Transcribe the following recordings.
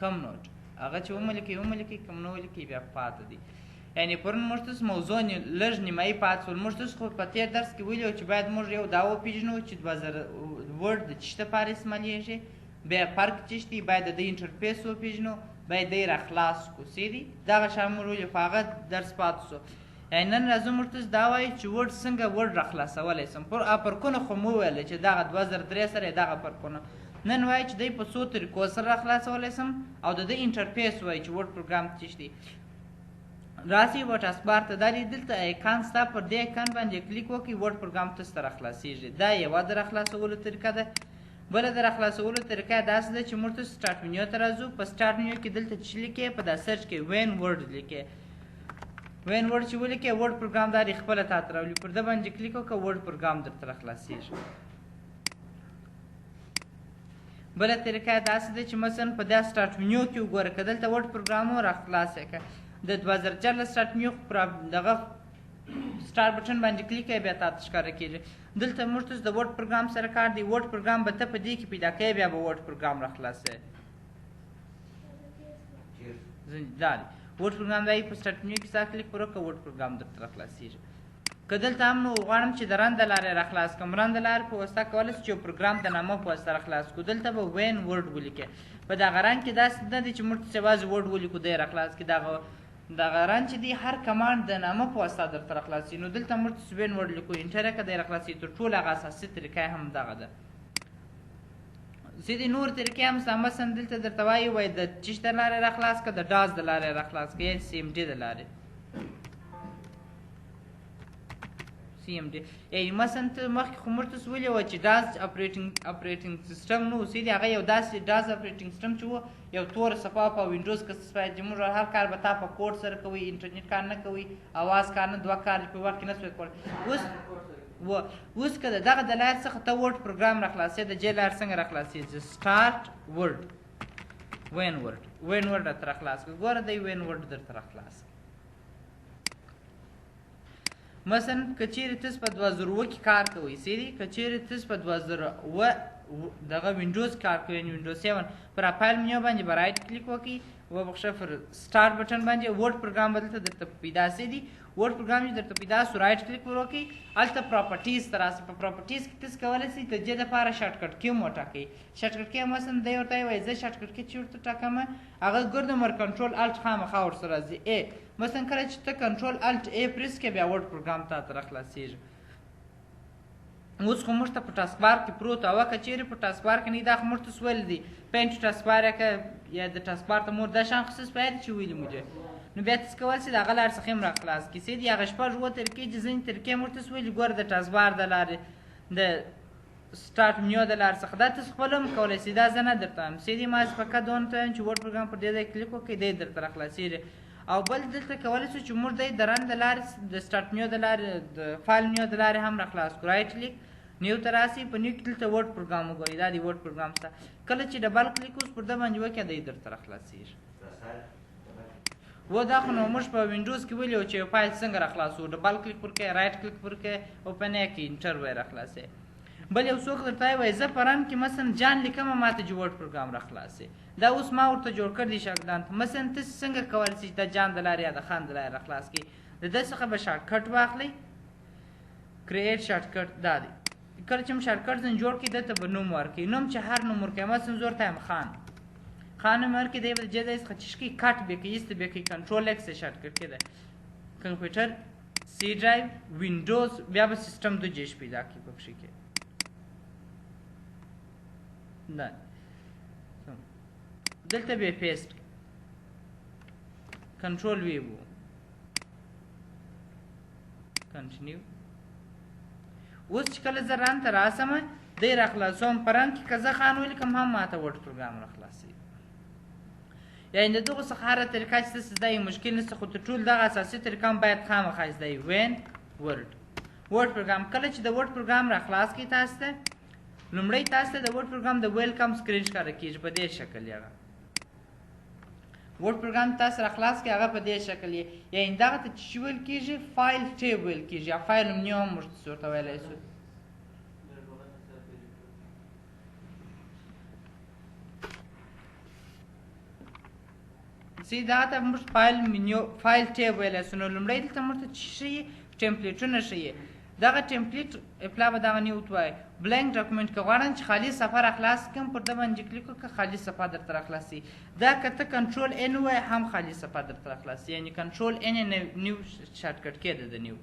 کم نوټ هغه چې وملیکئ کم نه ولیکئ بیا پاته دي یعنی پرون موږ تاسو موضوع لږ نیمایي پات شول موږ تاسو خو په تېر درس کې ویلي چې باید موږ یو دا وپېژنو چې 2000 ورډ د څه لپاره استعمالیږي بیا فرق څه دی باید د انټرفیس وپېژنو باید دی راخلاص کړو سیدي دغه شان موږ ویلي خو هغه درس پاتې شو یعنی نن راځو موږ تاسو دا وایو چې ورډ څنګه ورډ راخلاصولی سم فرقونه خو مو ویل چې دغه 2003 سره دغه فرقونه نن وایي چې دی په څو طریقو سره راخلاصولی سم او د دې انټرفیس وایي چې ورډ پروګرام څه دی راسي و ټاسکبار ته دا دلته ایکان ستا پر دې ایکان باندې کلیک وکړئ ورډ پروګرام تاسو ته راخلاصېږي دا یوه د راخلاصولو طریقه ده بله د راخلاصولو طریقه داسې ده چې موږ تاسو سټارټ منیو ته راځو په سټارټ منیو کې دلته چې لیکې په دا سرچ کې وین ورډ لیکې وین ورډ چې ولیکې ورډ پروګرام دا خپله تا ته راولي پر ده باندې کلیک وکړه ورډ پروګرام درته راخلاصېږي بله طریقه داسې ده چې مثلا په دا سټارټ منیو کې وګوره که دلته ورډ پروګرام راخلاص یې کړه د 2014 سټارټ منیو دغه سټار بټن باندې کلیک کوي بیا تاسو ښکاره کېږي دلته موږ تاسو د ورډ پروګرام سره کار دی ورډ پروګرام به ته په دې کې پیدا کوې بیا به ورډ پروګرام راخلاصوي دا دی ورډ پروګرام دی په سټارټ منیو کې ستا کلیک پر وکړه ورډ پروګرام درته راخلاصېږي که دلته هم نو غواړم چې د رن د لارې راخلاص کړم رن د لارې په واسطه کولی شو چې یو پروګرام د نامه په واسطه راخلاص کړو دلته به وین ورډ ولیکې په دغه رن کې داسې نه دی چې موږ تاسو یوازې ورډ ولیکو دی راخلاص کړي دغه رن چې دی هر کمانډ د نامه په واسطه درته راخلاصي نو دلته موږ تاسو وین ورډ لیکو انټر یې کړه دی راخلاصي تر ټولو هغه اساسي طریقه هم دغه ده ځینې نور طریقې هم شته مثلا دلته درته وایي د چیش د لارې راخلاص کړه د ډاز د لارې راخلاص کړه یا سی ایم ډي د لارې CMD یعنی مثلا ته مخکې خو موږ تاسو ویلي وه چې ډاز اپریټینګ سیسټم نه و سیدې هغه یو داسې ډاز اپریټینګ سیسټم چې و یو توره صفحه په وینډوز کې باید چې موږ هر کار به تا په کوډ سره کوئ انټرنیټ کار نه کوئ اواز کار نه دوه کار په وخت کې نه سوی کولی اوس که د دغه د لارې څخه ته ورډ پروګرام راخلاصې د جې لارې څنګه راخلاصېږي سټارټ ورډ وین ورډ درته راخلاص کړه ګوره دی وین ورډ درته راخلاص مثلا که چیرې تاسو په 2007 کې کار کوئ سیدي که چیرې تاسو په 2007 دغه وینډوز کار کوئ وینډوز 7 پر فایل منیو باندې به رایټ کلیک وکړئ وبخښه پر سټارټ بټن باندې ورډ پروګرام به دلته درته پیدا سیدي ورډ پروګرام چې درته پیدا سو رایټ کلیک وکړئ هلته پراپرټیز ته راسي په پراپرټیز کې تاسو کولی شئ د دې لپاره شارټکټ کی هم وټاکئ شارټکټ کی مثلا دی ورته وایي زه شارټکټ کی چې ورته ټاکم هغه ګردمر کنټرول الټ خامخا ورسره راځي مثلا کله چې ته کنټرول الټ ای پریس کې بیا ورډ پروګرام تا ته راخلاصېږي اوس خو موږ ته په ټاسکبار کې پروت او که چیرې په ټاسکبار کې نه دا خو موږ ته ویل دي پینټ ټاسکبار یا د ټاسکبار ته مور دا شان خصوص باید چې ویلي موږ نو بیا تاسو کولی شئ د هغه لارې څخه هم راخلاص کړئ سیدي هغه شپږ اووه طریقې چې ځینې طریقې موږ تاسو ویلي ګوره د ټاسکبار د لارې د سټارټ منیو د لارې څخه دا تاسو خپله هم کولی شئ دا زه نه درته وایم سیدي ما فقط دونه ته وایم چې ورډ پروګرام پر دې ځای کلیک وکړئ دی درته راخلاصېږي او بل دلته کولی شو چې موږ دی د رن د لارې د سټارټ منیو د لارې د فایل منیو د لارې هم راخلاص کړو رایټ کلیک نیو ته راسي په نیو کې دلته ورډ پروګرام وګورئ دا دی ورډ پروګرام شته کله چې ډبل کلیک اوس پر ده باندې وکړئ دی درته راخلاصېږي و دا خو نو موږ په وینډوز کې ویلي وو چې یو فایل څنګه راخلاصو ډبل کلیک پر کړئ رایټ کلیک پر کړئ اوپن یې کړئ انټر وایي راخلاصوي بل یو څوک درته وایي زه په رن کې مثلا جان لیکمه ماته چې ورډ پروګرام راخلاصوي دا اوس ما ورته جوړ کړی شاګردان ته مثلا تاسو څنګه کولی شئ د جان د لارې یا د خان د لارې راخلاص کړئ د ده څخه به شارټکټ واخلئ کریټ شارټکټ دا دی کله چې هم شارټکټ ځین جوړ کړي دلته به نوم ورکړئ نوم چې هر نوم ورکړئ مثلا زه ورته یم خان نوم ورکړئ دی به د دې ځای څخه چې کړي کټ بیا کړئ ایسته بیا کړئ کنټرول ایکس یې شارټکټ کې دی کمپیوټر سی ډرایو وینډوز بیا به سیسټم دو جیش پیدا کړي په پښې کې دا دلته به پیسټ کنټرول وی وو کنټینیو اوس چې کله زه رن ته راسم دی راخلاصوم په رن کې که زه خان ولیکم هم ماته ورډ پروګرام راخلاصوي یعنې د دغو څخه هره طریقه چې تاسو زده یې مشکل نشته خو تر ټولو دغه اساسي طریقه هم باید خامخا زده یې وین ورډ پروګرام کله چې د ورډ پروګرام راخلاص کړئ تاسو ته لومړی تاسو ته د ورډ پروګرام د ویلکم سکرین ښکاره کېږي په دې شکل یې هغه ورډ پروګرام تاسو راخلاص کړئ هغه په دې شکل یې یعنې دغه ته چې ویل کېږي فایل ټیب ویل کېږي یا فایل منیو هم موږ تاسو ورته ویلی شو سي دغه ته موږ فایل منیو فایل ټیب ویلی سو. نو لومړی دلته موږ ته څه ښیي؟ ټمپلیټونه ښیي. دغه ټمپلیټ اپلا به دغه نیو ته وایي. بلینک ډاکومنټ که غواړم چې خالي صفحه راخلاص کړم پر ده باندې کلیک وکړه خالي صفحه درته راخلاصي. دا که ته کنټرول ان ووایې هم خالي صفحه درته راخلاصي. یعنې کنټرول ان یې نیو شارټکټ کې ده د نیو.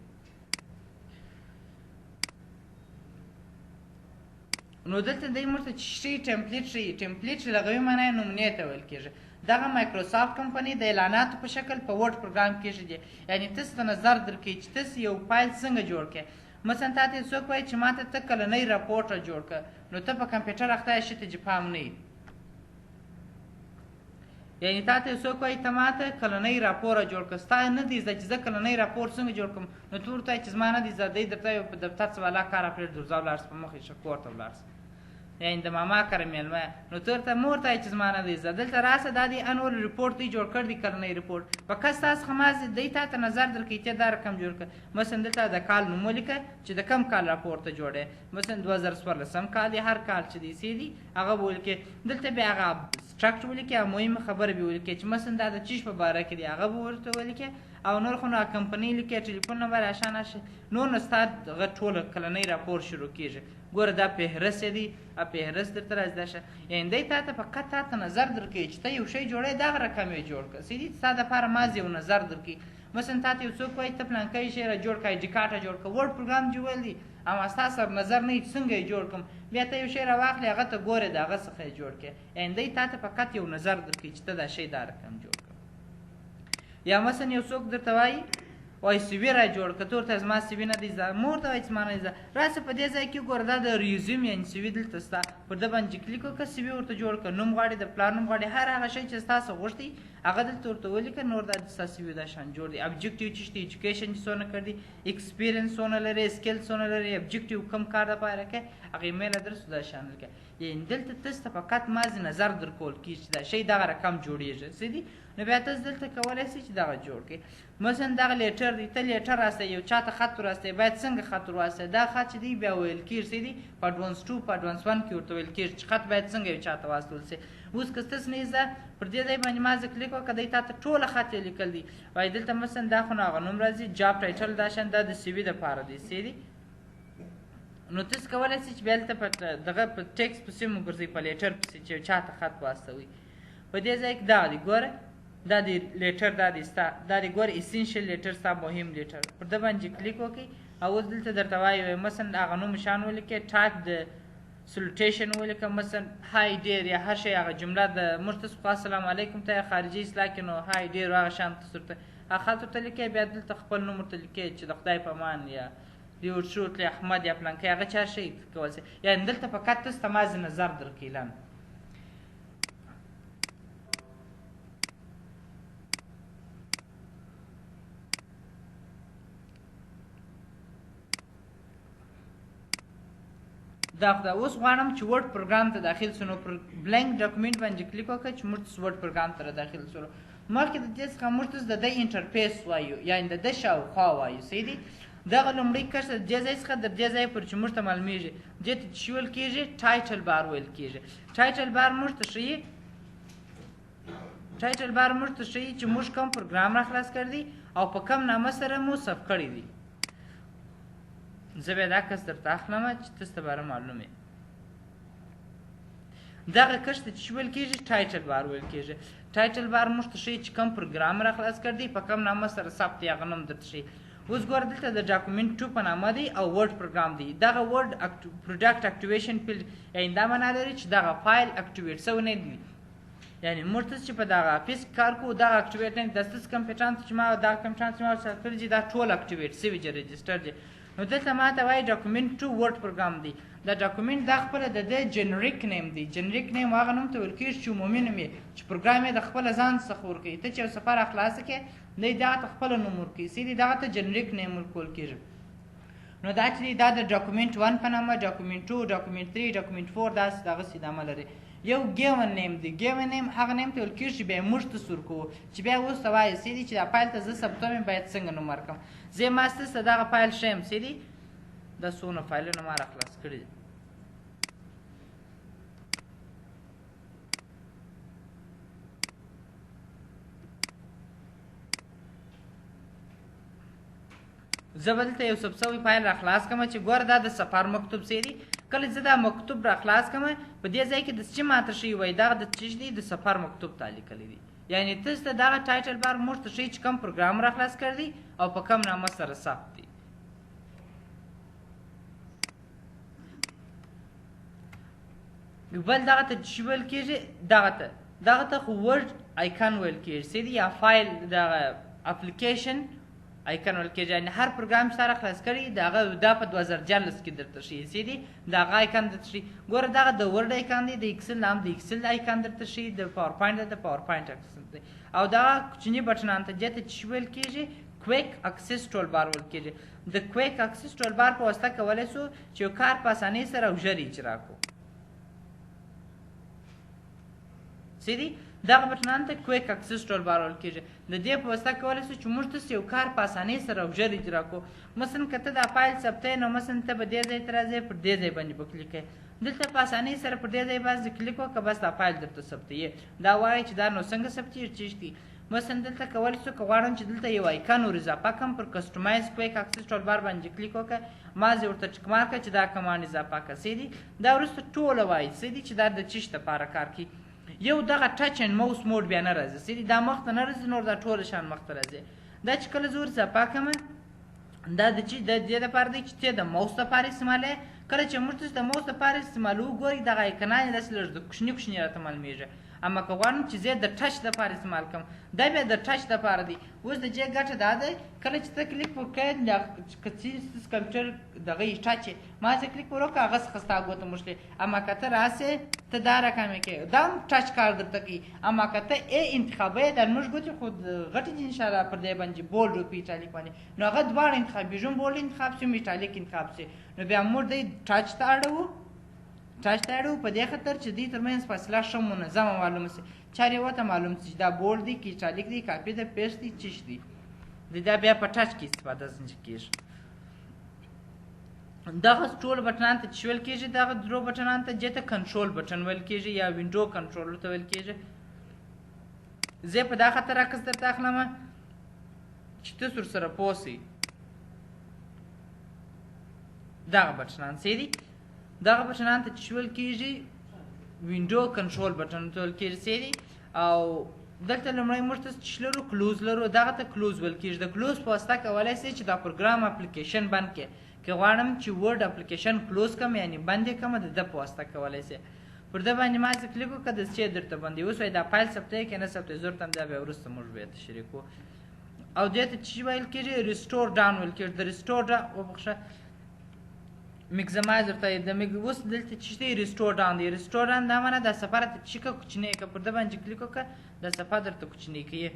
نو دلته دی موږ ته چې ښیي ټمپلیټ ښیي. ټمپلیټ لغوي معنی یې نمونې ته ویل کېږي. دغه مایکروسافټ کمپنۍ د اعلاناتو په شکل په ورډ پروګرام کې ږدي. یعنې تاسو ته نظر درکوي چې تاسو یو فایل څنګه جوړ کړئ. مثلا تا ته څوک وایي چې ما ته ته کلنۍ راپورټ جوړ کړه، نو ته په کمپیوټر اخته یې شي ته چې پام نه وي. یعنې تا ته څوک وایي ته ما ته کلنۍ راپور جوړ کړه، ستا نه دی زده چې زه کلنۍ راپور څنګه جوړ کړم، نو ته ورته وایي چې زما نه دی زده. دی درته یو په دفتر څه والا کار پرېږده ورځه ولاړ سه په مخ یې شه کور ته ولاړ سه. یعنې د ماما کره مېلمه نو ته ورته مه ورته وایې چې زما نه دی زده. دلته راسه دا دی انول ریپورټ دی جوړ کړ دی کلنۍ ریپورټ. فقط ستا څخه مازې دی تا ته نظر درکوي چې دا رقم جوړ کړه. مثلا دلته د کال نوم ولیکه چې د کم کال راپور ته جوړ دی. مثلا 2014 کال دی، هر کال چې دی سی دی هغه به ولیکې. دلته بیا هغه ابسټرکټ ولیکې او مهمه خبره به ولیکې چې مثلا دا د چیش په باره کې دی هغه به ورته ولیکې. او نور خو نو کمپنۍ لیکې، ټلیفون نمبر اشانه شي. نور نو ستا هغه ټوله کلنۍ راپور شروع کېږي. ګوره دا فهرست دی، فهرست درته راځي دا شه. یعنې دی تا ته فقط تا ته نظر درکوي چې ته یو شی جوړی دغه رقم یې جوړ کړه. سیدي ستا دپاره مازې یو نظر درکوي. مثلا تا ته یو څوک وایي ته پلانکی شی را جوړ کړه، آی ډي کارټه جوړ کړه، ورډ پروګرام جوړول دي اما ستا سره نظر نه وي چې څنګه یې جوړ کړم. بیا ته یو شی راواخلې هغه ته ګورې د هغه څخه یې جوړ کړې. یعنې دی تا ته فقط یو نظر درکوي چې ته دا شی دا رقم جوړ کړه. یا مثلا یو څوک درته وایي وایي سی وي را جوړ کړه، ته ورته زما سی وي نه دی زده، مه ورته وایي چې زما نه دی زده. راسه په دې ځای کې ګوره دا د ریزیوم یعنې سی وي دلته ستا پر ده باندې کلیک وکړه، سی وي ورته جوړ کړه. نوم غواړې، د پلار نوم غواړې، هر هغه شی چې ستاسو غوښتي هغه دلته ورته ولیکه. نور دا ستا سی وي دا شان جوړ دی. ابجکټیو چې شته ایجوکیشن چې څونه کړ دي، ایکسپیرینس څونه لري، سکل څونه لري، ابجکټیو کم کار دپاره کوې، هغه ایمیل ادرس دا شان لیکه. یعنې دلته تاسو ته فقط مازې نظر درکول کېږي چې دا شی دغه رقم جوړېږي. څه دي؟ نو بیا تاسو دلته کولی شئ چې دغه جوړ کړئ. مثلا دغه لیټر دی، ته لیټر راستئ، یو چا ته خط ورواستئ، باید څنګه خط ورواستئ. دا خط چې دی بیا ویل کېږي څه دي په اډوانس 2 په اډوانس 1 کې ورته ویل کېږي چې خط باید څنګه یو چا ته واستول سي. اوس که ستاسو نه زده پر دې ځای باندې ما زه کلیک وکړه، دی تا ته ټوله خط یې لیکل دي. وایي دلته مثلا دا خو نو هغه نوم راځي، جاب ټایټل دا شان دا د سی وي دپاره دی څه دي. نو تاسو کولی شئ چې بیا دلته په دغه په ټکس پسې مو ګرځئ، په لیټر پسې چې یو چا ته خط واستوئ. په دې ځای کې دغه دی ګوره دا دی لیټر، دا دی ستا دا دی ګوره اسینشل لیټر ستا مهم لیټر. پر ده باندې کلیک وکړئ او اوس دلته درته وایي مثلا هغه نوم شان ولیکئ، ټایپ د سلوټیشن ولیکه، مثلا های ډیر یا هر شی هغه جمله د موږ تاسو خو السلام علیکم ته خارجي اصلاح کې نو های ډیر هغه شان تاسو ورته هغه خط ورته لیکئ. بیا دلته خپل نوم ورته لیکئ چې د خدای په امان یا دیور شوتلی احمد یا پلانکی هغه چا شی کولی شئ. یعنې دلته فقط تاسو ته مازې نظر درکوي لاندې. دا خو دا اوس غواړم چې ورډ پروګرام ته داخل سو. نو پر بلینک ډاکومنټ باندې کلیک وکړه چې موږ ورډ پروګرام ته داخل سو. مخکې د دې څخه موږ د دې انټرفیس وایو، یعنې د ده شاوخوا وایو. صحیح دی؟ دغه لومړی کشت د دې ځای څخه د دې ځای پورې چې موږ ته معلومیږي دې ته چې ویل کېږي ټایټل بار ویل کېږي. ټایټل بار موږ ته ښیي چې موږ کوم پروګرام را خلاص کړی دی او په کوم نامه سره مو سف کړی دی. زه بیا دا کس درته اخلم چې تاسو ته باره معلوم وي. دغه کش ته چې ویل کېږي ټایټل بار ویل کېږي. ټایټل بار موږ ته ښیي چې کوم پروګرام را خلاص کړی دی، په کوم نامه سره ثبت دی هغه نوم درته ښیي. اوس ګوره دلته د ډاکومنټ 2 په نامه دی او ورډ پروګرام دی. دغه ورډ پروډکټ اکټیویشن فیلډ یعنې دا معنا لري چې دغه فایل اکټیویټ سوی نه دی. یعنې موږ تاسو چې په دغه افیس کار کوو دغه اکټیویټ نه دی. دا ستاسو کمپیوټران چې ما دغه کمپیوټران چې ما ورسره کړي دي دا ټول اکټیویټ سوي دي، رجسټر دي. نو دلته ما ته وایي ډاکومنټ 2 ورډ پروګرام دی. دا ډاکومنټ دا خپله د ده جنریک نیم دی. جنریک نیم هغه نوم ته ویل کېږي چې عمومي نوم یې چې پروګرام یې د خپله ځان څخه ورکوي. ته چې یو سفر خلاصه کړې دی دغه ته خپله نوم ورکوي. سیدي دغه ته جنریک نیم ورکول کېږي. نو دا چې دی دا د ډاکومنټ 1 په نامه، ډاکومنټ 2، ډاکومنټ 3، ډاکومنټ 4 داسې دغسې نامه لري. یو ګیون نیم دی. ګیون نیم هغه نیم ته ویل کېږي چې بیا یې موږ ته سورکوو چې بیا اوس ته وایي سیدي چې دا فایل ته زه ثبتوم یې باید څنګه نوم ورکړم. زه یې ما ستاسو ته دغه فایل ښیم. سیدي دا څونه فایلونه ما را خلاص کړي دي. زه به دلته یو ثبت شوی فایل را خلاص کړم چې ګوره دا د سفر مکتوب څه دی. کله زه دا مکتوب را خلاص کړم په دې ځای کې د څه ماته شوي وایي دغه د څه دی د سفر مکتوب تا لیکلی دی. یعنې تاسو ته دغه ټایټل بار موږ ته ښیي چې کوم پروګرام را خلاص کړی دی او په کوم نامه سره ثبت دی. بل دغه ته چې ویل کېږي دغه ته خو ورډ آیکن ویل کېږي څه دي یا فایل دغه اپلیکیشن آیکن ویل کېږي. یعنې هر پروګرام چې سره خلاص کړي دا په 2014 کې درته ښیي څه دي دغه آیکن درته ښیي. ګوره دغه د ورډ آیکن دی، د ایکسل نام د ایکسل آیکن درته ښیي، د پاور پوینټ د پاور پوینټ آیکن دی. او دغه کوچني بټنان ته دې ته چې ویل کېږي کویک اکسس ټول بار ویل کېږي. د کویک اکسس ټول بار په واسطه کولی شو چې یو کار په اسانۍ سره او ژر اجرا کړو. څه دي دغه بټنان ته کویک اکسس ټول بار ویل کېږي. د دې په واسطه کولی شو چې موږ تاسو یو کار په اسانۍ سره او ژر اجرا کړو. مثلا که ته دا فایل ثبتوې نو مثلا ته به دې ځای ته راځې پر دې ځای باندې به کلیک کوې. دلته په اسانۍ سره پر دې ځای باندې کلیک وکړه بس دا فایل درته ثبتوي. دا وایي چې دا نو څنګه ثبتېږي چیش دي. مثلا دلته کولی شو که غواړم چې دلته یو آیکن ور اضافه کړم پر کسټمایز کویک اکسس ټول بار باندې کلیک وکړه ما زه ورته ټیک مارک کړه چې دا کمانډ اضافه کړه. څه دي دا وروسته ټوله وایي څه دي چې دا د چیش دپاره کار کوي. یو دغه ټچ اینډ موس موډ بیا نه راځي څه دي دا مخ ته نه راځي نور دا ټوله شان مخ ته راځي. دا چې کله زه ور اضافه کړم دا د چې د دې دپاره دی چې ته د موس دپاره استعمالوې. کله چې موږ تاسو د موس دپاره استعمالوو ګورئ دغه آیکنان یې داسې لږ د کوچني کوچني راته معلومېږي. اما که غواړم چې زه د ټچ دپاره استعمال کړم دا بیا د ټچ دپاره دی. اوس د دې ګټه دا دی کله چې ته کلیک وکړې که ستاسو کمپیوټر دغه یې ټچ ما چې کلیک ور وکړه هغه څخه ستا ګوته موښلې. اما که ته راسې ته دا رقمې کوې دا هم ټچ کار درته کوي. اما که ته ای انتخابوې دا زموږ ګوتې خو غټې دي انشاءالله پر دې باندې بولډ او په ایټالیک باندې نو هغه دواړه انتخابېږي هم بولډ انتخاب شي هم ایټالیک انتخاب شي. نو بیا موږ دی ټچ ته اړوو په دې خاطر چې دوی ترمنځ فاصله ښه منظمه معلومه شي. چارې ورته معلوم شي چې دا بولډ دی که ایټالیک دی کاپي ده پیسټ دی چیش دی. دا بیا په ټچ کې استفاده ځینې کېږي. دغه ټول بټنان ته چې ویل کېږي دغه درو بټنان ته دې ته کنټرول بټن ویل کېږي یا وینډو کنټرول ته ویل کېږي. زه په دا خاطر عکس درته اخلم چې تاسو ورسره پوه شئ. دغه بټنان څه دي دغه بټنان ته چې ویل کېږي وینډو کنټرول بټن ته ویل کېږي څه دي. او دلته لومړی موږ ته چې لرو کلوز لرو دغه ته کلوز ویل کېږي. د کلوز په واسطه کولی شئ چې دا پروګرام اپلیکیشن بند کړئ. که غواړم چې ورډ اپلیکیشن کلوز کړم یعنې بند یې کړم د ده په واسطه کولی شئ. پر ده باندې ما چې کلیک وکړه داسې درته بندوي. اوس وایي دا فایل ثبتوي که نه ثبتوي زه ورته همدا بیا وروسته موږ بیا تشریح کوو. او دې ته چې ویل کېږي ریسټور ډاون ویل کېږي. د ریسټور وبخښه میکزمایز ورته اوس دلته چې دی ریسټور ډاون دی. ریسټور ډاون دا معنی دا صفحه راته چې که کوچنۍ که پر ده باندې کلیک وکړه دا صفحه درته کوچنۍ کوي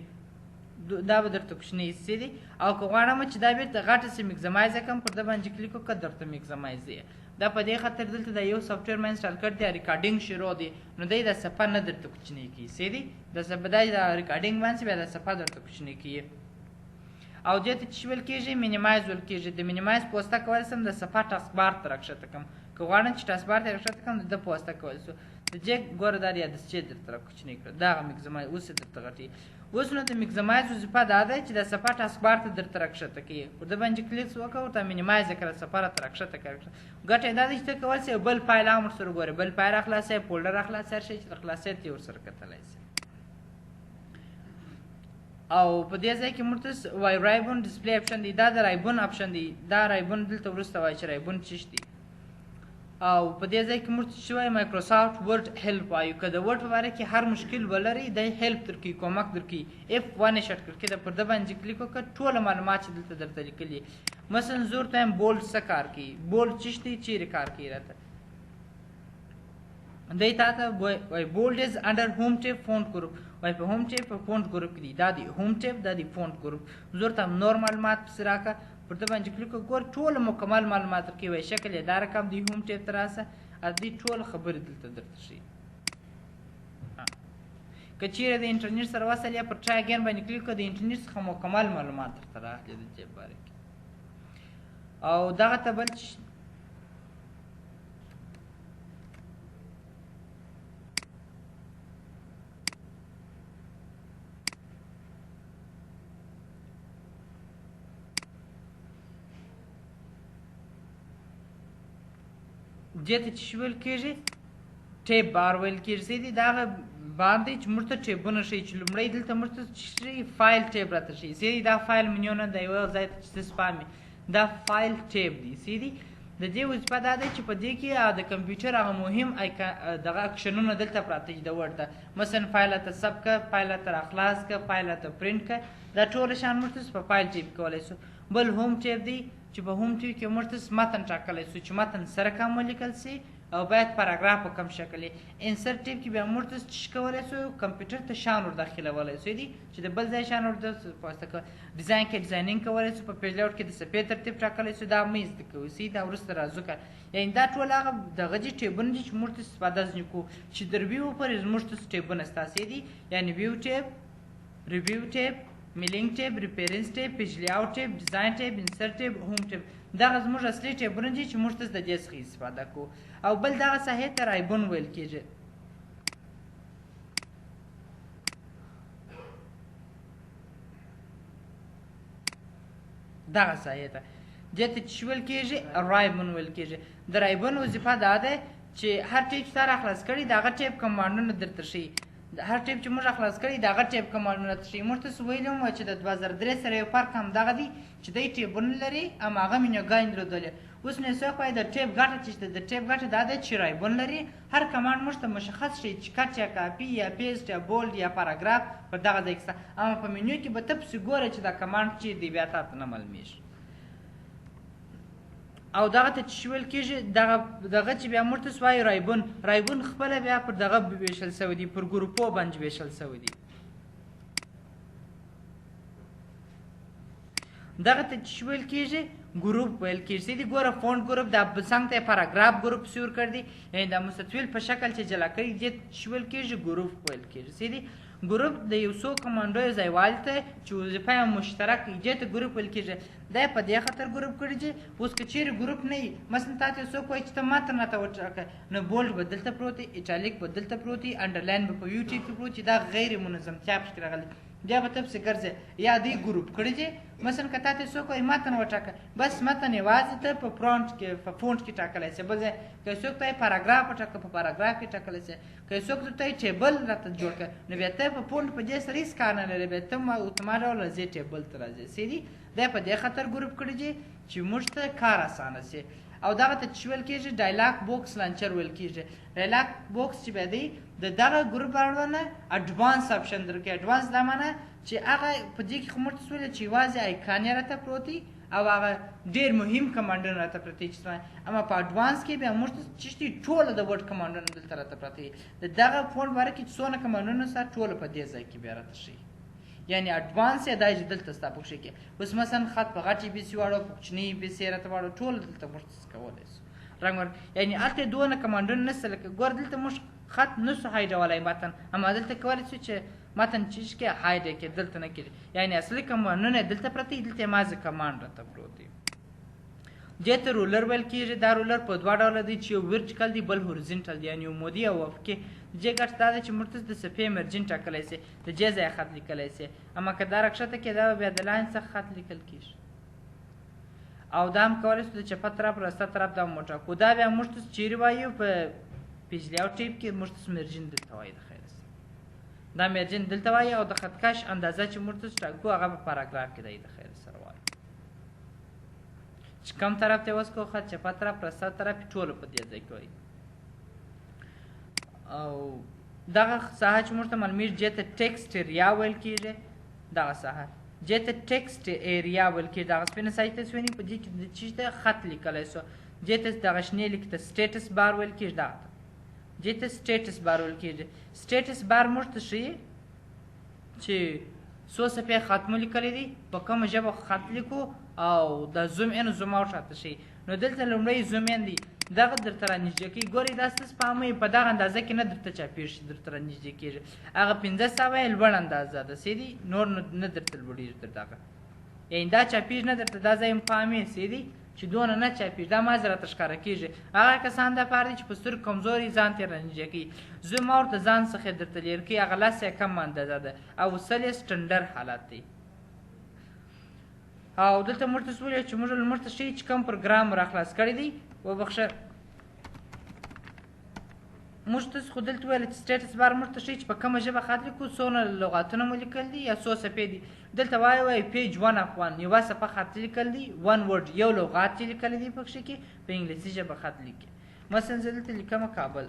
دا به درته کوچنۍ څه دي. او که غواړم چې دا بېرته غټه سي میکزمایز یې کړم پر ده باندې کلیک وکړه درته میکزمایز دی. دا په دې خاطر دلته دا یو سافټویر ما انسټال کړی دی ریکارډینګ شروع دی نو دی دا صفحه نه درته کوچنۍ کوي څه دي دا ریکارډینګ باندې بیا دا صفحه درته کوچنۍ کوي. او دې ته چې ویل کېږي مینیمایز ویل کېږي. د مینیمایز په واسطه کولی شم د صفحه ټاسک بار ته راښکته کړم. که غواړم چې ټاسک بار ته راښکته کړم د ده په واسطه کولی شو. د دې ګوره دا یا د چې درته راکوچنۍ کړه دغه میکزمایز اوس یې درته غټوي. اوس نو د میکزمایز وظیفه دا ده چې د صفحه ټاسک بار ته درته راښکته کوي. پر ده باندې کلیک وکړه ورته مینیمایز یې کړه صفحه راته راښکته کړه. ګټه یې دا ده چې ته کولی شې بل فایل هم ورسره ګورې بل فایل راخلاصوې فولډر راخلاصوې هر شی چې راخلاصوې ته یې ورسره کتلی شې. او په دې ځای کې موږ ته رایبون ډسپلی اپشن دی. دا د رایبون اپشن دی. دا رایبون دلته وروسته وایي چې رایبون چیش دی. او په دې ځای کې موږ ته چې وایي مایکروسافټ ورډ هیلپ وایو. که د ورډ په باره کې هر مشکل ولرئ دی هیلپ درکوي کومک درکوي. F1 یې شرټکټ کړئ پر ده باندې کلیک وکړه ټوله معلومات چې دلته درته لیکلي. مثلا زه ورته وایم بولډ څه کار کوي بولډ چیش دی چیرې کار کوي راته دی تا ته وایي بولډ از انډر هوم ټیپ فونټ ګروپ وایي په هوم ټیپ په فونټ ګروپ کې دی دا دی هوم ټیپ دا دی فونټ ګروپ. زه ورته نور معلومات پسې راکړه پر ده باندې کلیک وکړه ګور ټوله مکمل معلومات درکوي. وایي شکل یې دا رقم دی هوم ټیپ ته راسه دې ټوله خبرې دلته درته ښیي. که چیرې د انټرنیټ سره وصل یا پر ټرای اګین باندې کلیک کړه د انټرنیټ څخه مکمل معلومات درته راغلي د دې باره کې. او دغه ته بل دې ته چې ویل کېږي ټیب بار ویل کېږي سیدي دا هغه بار دی چې موږ ته ټیبونه ښیي چې لومړی دلته موږ ته ښیي فایل ټیب راته ښیي سیدي دا فایل منیونه د یوه ځای ته چې څه سپامي دا فایل ټیب دی سیدي د دې وظیفه دا دی چې په دې کې د کمپیوټر هغه مهم دغه اکشنونه دلته پراته دي د ورډ ته مثلا فایل ته سب که فایل ته راخلاص که فایل ته پرنټ که دا ټول شیان موږ ته په فایل ټیب کولی شو بل هوم ټیب دی چې په هوم ټیب کې موږ ته متن ټاکلی شو چې متن سره کم ولیکل سي او باید پاراګراف په کم شکل انسرټ ټیب کې بیا موږ ته څه کولی شو کمپیوټر ته شان ور داخلولی شو دي چې د بل ځای شان ور پاسته ډیزاین کې ډیزاینینګ کولی شو په پیج لاوټ کې د صفحې ترتیب ټاکلی شو دا مې زده کوو سي دا وروسته راځو که یعنې دا ټول هغه دغه دي ټیبونه دي چې موږ ته استفاده ځنې کوو چې د ریویو پورې زموږ ته ټیبونه ستاسې دي یعنې ویو ټیب ریویو ټیب میلینګ ټیب ریپیرنس ټیب پیج لیاوټ ټیب ډیزاین ټیب انسرټ ټیب هوم ټیب دغه زموږ اصلي ټیبونه دي چې موږ ته د دې څخه استفاده کوو او بل دغه ساحې ته رایبون ویل کېږي دغه ساحې ته دې ته چې ویل کېږي رایبون ویل کېږي د رایبون وظیفه دا ده چې هر ټیب چې تا راخلاص کړي د هغه ټیب کمانډونه درته ښیي هر ټیب چې موږ خلاص کړي د هغه ټیب کمانډونه درته ښیي موږ تاسو ویلي وم چې د 2003 سره یو فرق همدغه دی چې دی ټیبونه لري هماغه مینوګانې درلودلې اوس نو څوک وایي د ټیب ګټه چې د ټیب ګټه دا ده چې رایبون لري هر کمانډ موږ ته مشخص شي چې کټ یا کاپي یا پیسټ یا بولډ یا پاراګراف په دغه ځای کې شته اما په منیو کې به ته پسې ګوره چې دا کمانډ چې دی بیا تا ته نه معلومیږي او دغه ته چې ویل کېږي دغه چې بیا موږ ته وایي رایبون خپله بیا پر دغه ویشل شوی دي پر ګروپو باندې ویشل شوی دي دغه ته چې ویل کېږي ګروپ ویل کېږي دي ګوره فونټ ګروپ دا څنګه ته پاراګراف ګروپ سور کړ دي یعنې دا مستطیل په شکل چې جلا کړي دي چې ویل کېږي ګروپ ویل کېږي دي ګروپ د یو څو کمانډو ځایوالي ته چې وظیفه یې مشترک وي دې ته ګروپ ویل کېږي دا یې په دې خاطر ګروپ کړي چې اوس که چیرې ګروپ نه وي مثلا تا ته څوک وایي چې ته متن راته وټاکه نو بولډ به دلته پروت وي ایټالیک به دلته پروت وي انډرلاین به په یوټیوب کې پروت وي دا غیر منظمتیا پکې راغلې بیا به ته پسې ګرځې یا دوی ګروپ کړي دي مثلا که تا ته څوک وایي متن وټاکه بس متن یوازې ته په فرونټ کې په فونټ کې ټاکلی شي بل ځای که څوک ته یې پاراګراف وټاکه په پاراګراف کې ټاکلی شي که څوک ته یې ټیبل راته جوړ کړه نو بیا ته په فونټ په دې سره هېڅ کار نه لري بیا ته اتوما ډول راځې ټیبل ته راځې سیدي دا په دې خاطر ګروپ کړي دي چې موږ ته کار اسانه شي او دغه ته چې ویل کېږي ډایلاګ بوکس لانچر ویل کېږي ډایلاګ بوکس چې بیا دی د دغه ګروپ اړوند اډوانس اپشن درکوي اډوانس دا معنی چې هغه په دې کې خو موږ ته ویل چې یوازې آیکان یې راته پروت دي او هغه ډېر مهم کمانډونه راته پراته دي چې اما په اډوانس کې بیا موږ ته چې دي ټوله د ورډ کمانډونه دلته راته پراته دي د دغه فونټ باره کې چې څونه کمانډونه سره ټوله په دې ځای کې بیا راته ښیي یعنی اډوانس یې دا چې دلته ستا په کښې کې اوس مثلا خط په غټ بي سي واړو په کوچني بي سي یې راته واړو ټول دلته موږ کولی شو رنګ یعنی هلته دونه کمانډونه نشته لکه ګوره دلته موږ خط نسو هایډولی متن اما دلته کولی شو چې متن چې کې هایډ یې کړي دلته نه کړي یعنی اصلي کمانډونه دلته پراته دي دلته یوازې کمانډ راته پروت دی دې ته رولر ویل کېږي دا رولر په دوه ډوله دی چې یو ورټیکل دی بل هورزنټل دی یعنې عمودي او افقي جې ګټه دا ده چې موږ ته د صفحې مرجن ټاکلی شي د جې ځای خط لیکلی شي اما که دا راکښته کړې دا به بیا د لاین څخه خط لیکل کېږي او دا هم کولی شو د چپه طرف راسته طرف دا هم وټاکو دا بیا موږ ته چیرې وایو په پیج لیاوټ ټیپ کې موږ ته مرجن دلته وایي د خیر سره دا مرجن دلته وایي او د خطکش اندازه چې موږ ته ټاکو هغه په پاراګراف کې دی د خیر سره وایي چې کوم طرف ته وسکو خط چپه طرف راسته طرف ټولو په دې ځای کې وایي او دغه ساحه چې موږ ته معلومیږي دې ته ټیکسټ ایریا ویل کېږي دغه ساحه دې ته ټیکسټ ایریا ویل کېږي دغه سپینه سایه ته ویني په دې کې د چې ته خط لیکلی شو دې ته دغه شنې لیک ته سټیټس بار ویل کېږي دغه ته دې ته سټیټس بار ویل کېږي سټیټس بار موږ ته ښیي چې څو صفحې خط مو لیکلی دي په کومه ژبه خط لیکو او د زوم ان زوم اوټ راته ښیي نو دلته لومړی زوم ان دی دغه درته رانږدې کوي ګورئ دا ستاسو په عامه په دغه اندازه کې نه درته چاپېږي چې درته رانږدې کېږي هغه 1500 یې لوړ اندازه ده سیدي نور نه درته لوړېږي تر دغه یعنې دا چاپېږي نه درته دا ځای هم په عامې سیدي چې دونه نه چاپېږي دا مازې راته ښکاره کېږي هغه کسان دپاره دي چې په سترګو کمزوري ځان ته یې رانږدې کوي زوم اوټ د ځان څخه درته لرې کوي هغه 10 یا کم اندازه ده او 100 یې سټنډر حالت دی او دلته موږ ته څه ویل چې موږ ته ښیي چې کوم پروګرام راخلاص کړی دی وبخښه موږ تاسو خو دلته ویل چې سټیټس بار موږ ته ښیي چې په کومه ژبه خط لیکو څونه لغاتونه مو لیکل دي یا څو څپې دي. دلته وایي پیج 1 اف 1 یوه څپه خط لیکل دي 1 ورډ یو لغات چې لیکلی دی پکښې کې په انګلیسي ژبه خط لیکي. مثلا زه دلته لیکمه کابل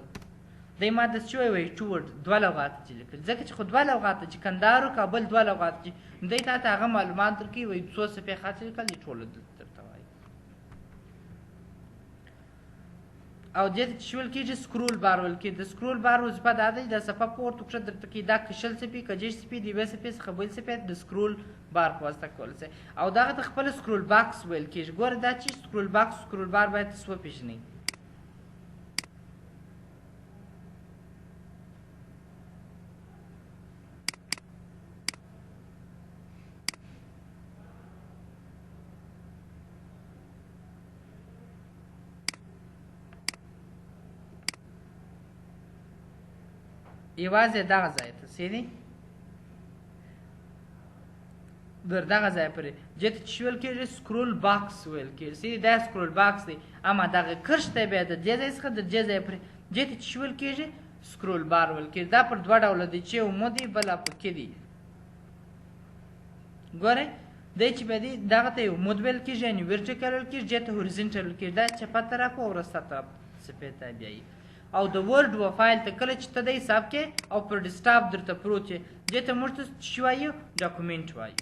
دی ما داسې چې وایي 2 ورډ 2 لغات چې لیکل ځکه چې خو 2 لغات چې کندهار او کابل 2 لغات چې دی تا ته هغه معلومات درکوي وایي څو څپې خط لیکل دي ټوله درته وایي. او دې ته چې ویل کېږي سکرول بار ویل کېږي. د سکرول بار وظیفه دا دی د صفحه پورته کړه درته کوي دا که شل څپې که دېرش څپې د یوې څپې څخه بل څپې د سکرول بار په واسطه کولی شئ. او دغه ته خپله سکرول باکس ویل کېږي. ګوره دا چې سکرول باکس سکرول بار باید تاسو وپېژنئ. یوازې دغه ځای ته سیدي در دغه ځای پورې دې ته چې ویل کېږي سکرول باکس ویل کېږي. سیدي دا سکرول باکس دی اما دغه کرښ ته بیا د دې ځای څخه د دې ځای پورې دې ته چې ویل کېږي سکرول بار ویل کېږي. دا پر دوه ډوله دی چې یو مو دی بل پکې دی. ګورئ دی چې بیا دی دغه ته یو مود ویل کېږي یعنې ورټیکل ویل کېږي دې ته هوریزنټل ویل کېږي. دا چپه طرف او وروسته طرف څپې ته بیایي. او د ورډ و فایل ته کله چې ته دی حساب کې او پر ډیسکټاپ درته پروت یې دې ته موږ ته څه وایو ډاکومنټ وایو.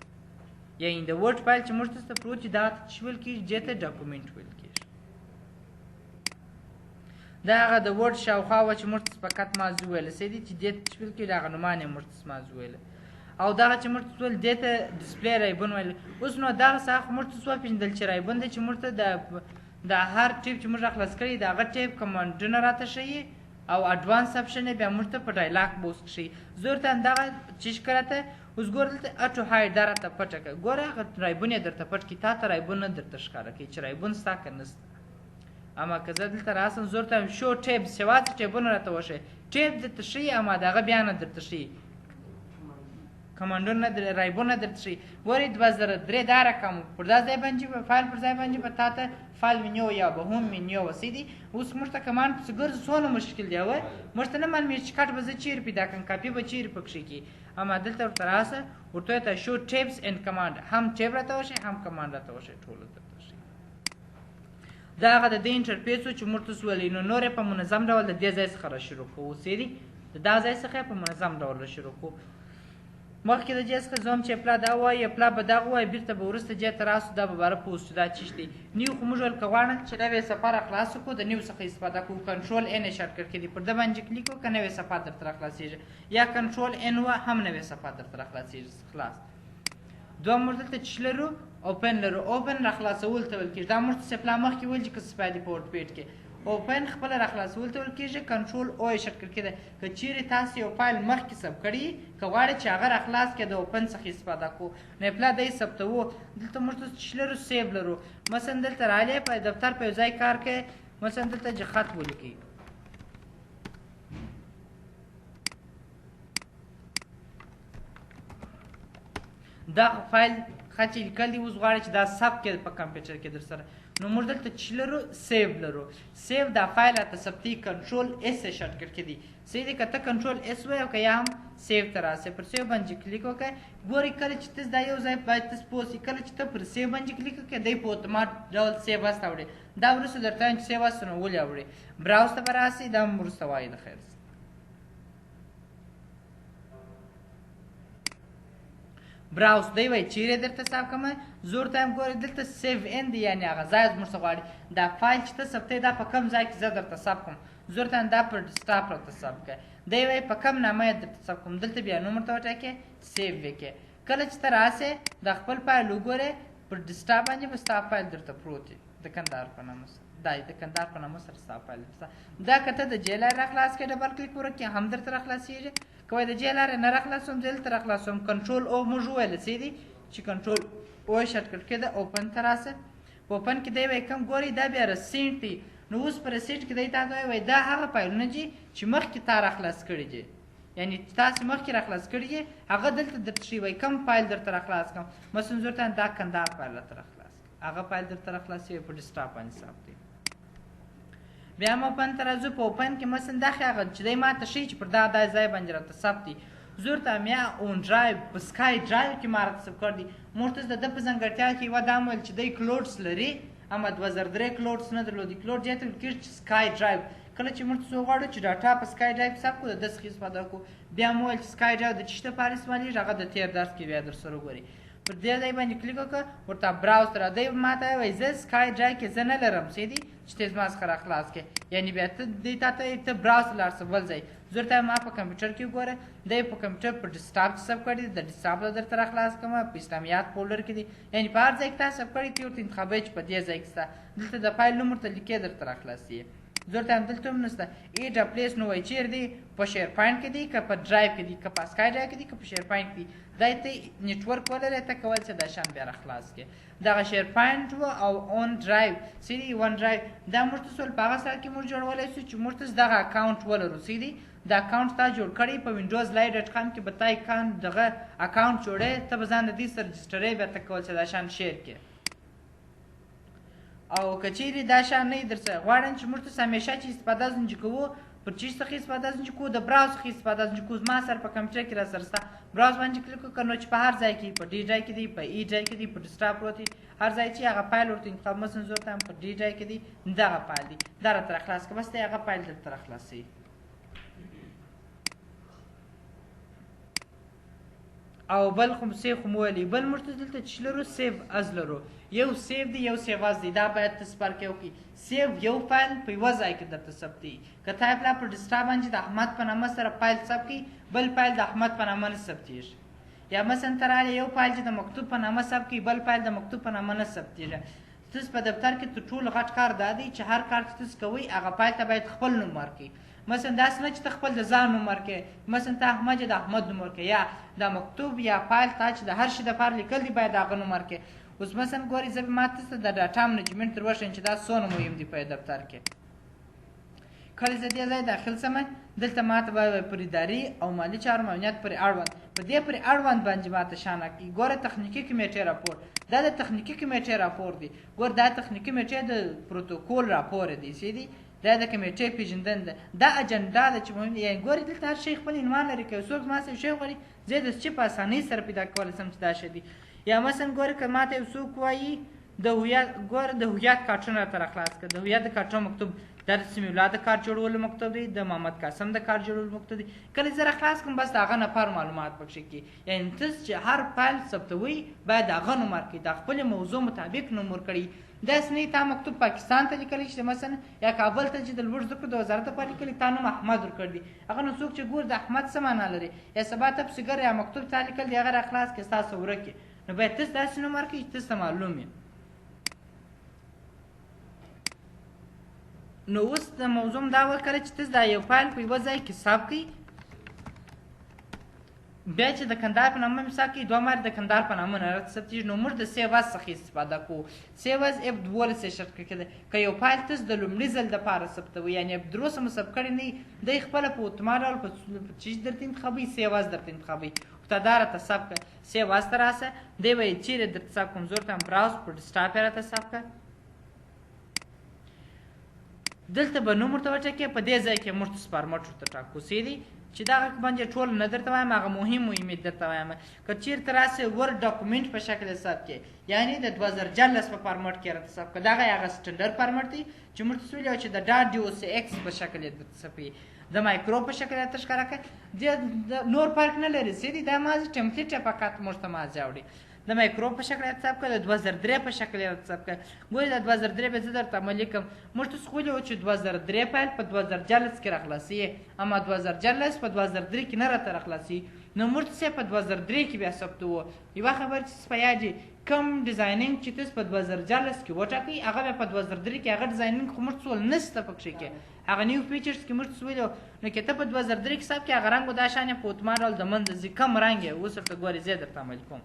یعنې د ورډ فایل چې موږ ته پروت وي دغه ته څه ویل کېږي دې ته ډاکومنټ ویل کېږي. دا هغه د ورډ شاوخوا وه چې موږ ته فقط مازو ویله سیدي چې دې ته څه ویل کېږي هغه نومان یې موږ ته مازو ویله. او دغه چې موږ ته ویل دې ته ډسپلی رایبون ویل. اوس نو دغه څه خو موږ ته څه وپېژندل چې رایبون دی چې موږ ته د هر ټیپ چې موږ راخلاص کړي د هغه ټیپ کمانډونه راته ښیي او اډوانس اپشن یې بیا موږ ته په ډایلاګ باکس کښې زه ورته همدغه چې ښکاره ته اوس ګوره دلته اټو هاید دا راته پټه کړه. ګوره هغه رایبون یې درته پټ کړي تا ته رایبون نه درته ښکاره کوي چې رایبون ستا که نسته. اما که زه دلته راسم زه ورته شو ټیبس یوازې ټیبونه راته وښیي ټیب درته ښیي اما د هغه بیا نه درته ښیي کمانډونه رایبونه درته ښیي. ګورئ 2003 دا رقم پر دا ځای باندې به فایل پر ځای باندې به تا ته فایل منیو یا به هم منیو وسیدي. اوس موږ ته کمانډ پسې ګرځو څونه مشکل دی وای موږ ته نه معلومېږي چې کټ به زه چیرې پیدا کړم کاپي به چیرې پکښې کړي. اما دلته ورته راسه ورته ته شو ټیبس اینډ کمانډ هم ټیب راته وښیي هم کمانډ راته وښیي ټوله درته ښیي. دا هغه د دې انټرفیس و چې موږ تاسو ویلي نو نور یې په منظم ډول د دې ځای څخه را شروع کوو سیدي د دا ځای څخه یې په منظم ډول را شروع کوو. مخکې د دې څخه زه هم چې پلا دا ووایي پلا به دغه ووایي بېرته به وروسته دې ته راسو دا به باره پوه شو دا چیش دی. نیو خو موږ ویل که غواړم چې نوې صفحه را خلاص کړو د نیو څخه استفاده کوو کنټرول ان یې شارټکټ کې دی پر ده باندې کلیک وکړه نوې صفحه درته را خلاصېږي یا کنټرول ان وه هم نوې صفحه درته را خلاصېږي خلاص. دوهم موږ دلته چې لرو اوپن لرو اوپن را خلاصول ته ویل کېږي. دا موږ ته پلا مخکې ویل چې که څه باید په ورډ پیډ کې اوپن خپله را خلاصول ته ویل کېږي کنټرول او یې شارټکټ کې دی. که چیرې تاسو یو فایل مخکې ثبت کړي که غواړئ چې هغه را خلاص کړئ د اوپن څخه استفاده کوو نو پلا دی ثبتوو. دلته موږ چې لرو سیو لرو مثلا دلته راغلی په دفتر په یو ځای کار کوئ مثلا دلته چې خط ولیکئ دا فایل خط چې لیکل دي اوس غواړئ چې دا ثبت کړئ په کمپیوټر کې در سره نو موږ دلته چې لرو سیو لرو. سیو دا فایل راته ثبتوي کنټرول اس یې شارټکټ کې دي صحیح دی. که ته کنټرول اس وایې او که یا هم سیو ته راسئ پر سیو باندې کلیک وکړئ. ګورئ کله چې تاسو دا یو ځای باید تاسو پوه شئ کله چې ته پر سیو باندې کلیک وکړې دی په اتومات ډول سیو اس ته وړي. دا وروسته درته وایم چې سیو اس نو ولې وړي براوز ته به راسئ دا هم وروسته وایي د خیر براوز دی وایي چیرې درته صاف کړمه زه ورته وایم ګورئ دلته سیو ان دی یعنې هغه ځای زموږ څه غواړي دا فایل چې ته ثبتوې دا په کوم ځای کې زه درته ثبت کړم زه ورته وایم دا پر ډیسکټاپ راته ثبت کړئ. دی وایي په کوم نامه یې درته ثبت کړم دلته بیا نوم ورته وټاکئ سیو وکړئ. کله چې ته راسې د خپل فایل وګورې پر ډیسکټاپ باندې به ستا فایل درته پروت وي د کندهار په نامه سره دا د کندهار په نامه سره ستا فایل درته دا که ته د جې لارې را خلاص کړې ډبل کلیک وکړې هم درته را خلاصېږي. که وایي د جې لارې نه را خلاصوم زه دلته را خلاصوم کنټرول او موږ وویل څه دي چې کنټرول او یې شارټکټ کې ده اوپن ته راسه په اوپن کې دی وایي کوم ګورئ دا بیا رسیټ دی نو اوس په رسیټ کې دی تا ته وایي دا هغه فایلونه دي چې مخکې تا را خلاص کړي دي یعنې تاسو مخکې را خلاص کړي دي هغه دلته درته ښیي وایي کوم فایل درته را خلاص کړم مثلا زه ورته دا کندهار فایل راته را خلاص کړم هغه فایل درته را خلاصوي په ډیسکټاپ باندې ثبت دی. بیا هم اوپن ته راځو په اوپن کې مثلا دغه هغه چې دی ما ته ښیي چې پر دغه ځای باندې راته ثبت دي زه ورته بیا اون ډرایو په سکای ډرایو کې ما راته ثبت کړی دي موږ ته د ده په ځانګړتیا کې یوه دا ویل چې دی کلوډس لري اما 2003 کلوډس نه درلودي کلوډ دې ته ویل کېږي چې سکای ډرایو کله چې موږ څه غواړو چې ډاټا په سکای ډرایو کې ثبت کړو د ده څخه استفاده کړو بیا مو ویل چې سکای ډرایو د څه لپاره استعمالېږي هغه د تېر درس کې بیا در سره وګورئ پر دې ځای باندې کلیک وکړه ورته براوز ته راځئ ما ته وایي زه سکای ډرایو کې زه نه لرم سیدي چې ته زما څخه راخلاص کړې یعنې بیا ته دې تا ته ته براوز ته لاړ شه بل ځای زه ورته ما په کمپیوټر کې وګوره دی په کمپیوټر په ډیسکټاپ کې ثبت کړي د ډیسکټاپ له درته راخلاص کړمه په اسلامیات فولډر کې دي یعنې په هر ځای کې تا ثبت کړي ته ورته انتخابوي چې په دې ځای کې ستا دلته د فایل نوم ورته لیکې درته راخلاصېږي زه ورته هم دلته هم نشته ایټ پلیس نو وایي چیرې دی په شیر پاینټ کې دی که په ډرایو کې دی که په سکای ډرایو کې دی که په شیر پاینټ کې دی دا ته نیټورک ولرې ته کولی چې دا شان بیا راخلاص کړې دغه شیر پاینټ و او اون ډرایو سیدي ون ډرایو دا موږ ته سول په هغه سره کې موږ جوړولی شو چې موږ ته دغه اکاونټ ولرو سیدي دا اکاونټ تا جوړ کړی په وینډوز لایو ډاټ کام کې به تا دغه اکاونټ جوړی ته به ځان د دې سره رجسټرې بیا ته کولی چې دا شان شیر کړې او که چیرې دا شان نه در څخه غواړم چې موږ ته همیشه چې استفاده ځنې کوو پر چیز څخه استفاده ځنې کوو د براوز څخه استفاده ځنې کوو زما سره په کمپیوټر کې را سره شته براوز باندې کلیک وکړه نو چې په هر ځای کې په ډي ډرایو کې دی په ای ډرایو کې دی په ډیسکټاپ پروت دی هر ځای چې هغه فایل ورته انتخاب مثلا زه ورته په ډي ډرایو کې دی دغه فایل دی دا راته راخلاص کړه بس دی هغه فایل درته راخلاصوي او بل خو سیف خو مو ویلي بل موږ ته دلته چې لرو سیف از لرو یو سیف دی یو سیف از دی دا باید ته سپار کې وکړي سیف یو فایل په یوه ځای کې درته ثبتوي که تا پلا په ډیسکټاپ باندې د احمد په نامه سره فایل ثبت کړي بل فایل د احمد په نامه نه ثبتېږي یا مثلا ته راغلی یو فایل چې د مکتوب په نامه ثبت کړي بل فایل د مکتوب په نامه نه ثبتېږي تاسو په دفتر کې تر ټولو غټ کار دا دی چې هر کار چې تاسو کوئ هغه فایل ته باید خپل نوم ورکړئ مثلا داسې نه چې ته خپل د ځان نوم ورکړې مثلا ته احمد د احمد نوم ورکړې یا دا مکتوب یا فایل تا چې د هر شي دپاره لیکل دي باید هغه نوم ورکړې اوس مثلا ګورئ زه ما تاسو ته د ډاټا منیجمنټ در وښیم چې دا څونه مهم دي په دفتر کې کله زه دې ځای داخل شم دلته ما ته به پر اداري او مالي چارو معاونیت پورې اړوند په دې پورې اړوند باندې ما ته شان کړي ګوره تخنیکي کمیټې راپور دا د تخنیکي کمیټې راپور دی ګوره دا تخنیکي کمیټې د پروتوکول راپور دی سیدي دا د کمیټې پیژندنه ده دا اجنډا ده چې مهم دی یعنې ګورې دلته هر شی خپل عنوان لري که څوک زما څه یو شی غواړي زه یې د څه په اسانۍ سره پیدا کولی شم چې دا شی دی یا مثلا ګورې که ما ته یو څوک وایي د هویت ګوره د هویت کارټونه راته راخلاص کړه د هویت د کارټون مکتوب دا د سمیع الله د کارت جوړولو مکتوب دی د محمد قاسم د کارت جوړولو مکتوب دی کله زه راخلاص کړم بس د هغه نفر معلومات پکښې کړي یعنې تاسو چې هر فایل ثبتوئ باید د هغه نوم ورکړئ د خپلې موضوع مطابق نوم ورکړئ داسې نه تا مکتوب پاکستان ته لیکلی چې مثلا یا کابل ته چې د لوړ زده کړو د وزارت لپاره لیکلي تا نوم احمد ورکړ دی هغه نو څوک چې ګور د احمد څه معنا لري یا سبا ته پسې یا مکتوب تا لیکل دی هغه راخلاص کړې ستاسو ورک نو باید تاسو داسې نوم ورکړئ چې تاسو ته معلوم وي نو اوس د موضوع دا وکړه چې تاسو دا یو فایل په یوه ځای کې ثبت کړئ بیا چې د کندهار په نامه مثال کې دوه مارې د کندهار په نامه نه راته ثبتېږي نو موږ د سیو از څخه استفاده کوو سیو از اف 12 شرط کې ده که یو فایل تاسو د لومړي ځل دپاره ثبتوئ یعنې تر اوسه مو ثبت کړی نه وي دی خپله په اتومات ډول په چیز درته انتخابوي سیو از درته انتخابوي خو ته دا راته ثبت کړه سیو از ته راسه دی به یې چیرې درته ثبت کړم زه ورته براوز په ډیسکټاپ یې راته ثبت کړه دلته به نوم ورته وټاکې په دې ځای کې موږ ته سپارمټ ورته ټاکو سیدي چې دغه باندې ټول نه درته وایم هغه مهم درته وایم که چېرته راسې ورډ ډاکومنټ په شکل یې ثبت کړې یعنې د 2014 په فارمټ کې راته ثبت کړه دغه هغه سټنډرډ فارمټ دی چې موږ تاسو ویلي چې د ډاټ ډي او سی ایکس په شکل یې درته ثبتوي د مایکرو په شکل یې درته ښکاره کړه نور فرق نه لري سیدي دا ماضي ټمپلیټ یې فقط موږ ته ماضي اوړي د مایکرو په شکل یې ثبت کړه د 2003 په شکل یې ثبت کړه ګورې د 2003 به زه درته عملي کړم موږ تاسو خو ویلي وو چې 2003 فایل په 2014 کې راخلاصي اما 2014 په 2003 کې نه راته راخلاصي نو موږ تاسې په 2003 کې بیا ثبتوو یوه خبره چې په یاد وي کوم ډیزاینینګ چې تاسو په 2014 کې وټاکئ هغه بیا په 2003 کې هغه ډیزاینینګ خو موږ څه نشته پکښې کې هغه نیو فیچرز کې موږ څه ویلي نو که ته په 2003 کې ثبت کړې هغه رنګ به دا شان یې په اتومات ډول د منځه ځي کوم رنګ یې اوس ورته ګورې زه یې درته عملي کوم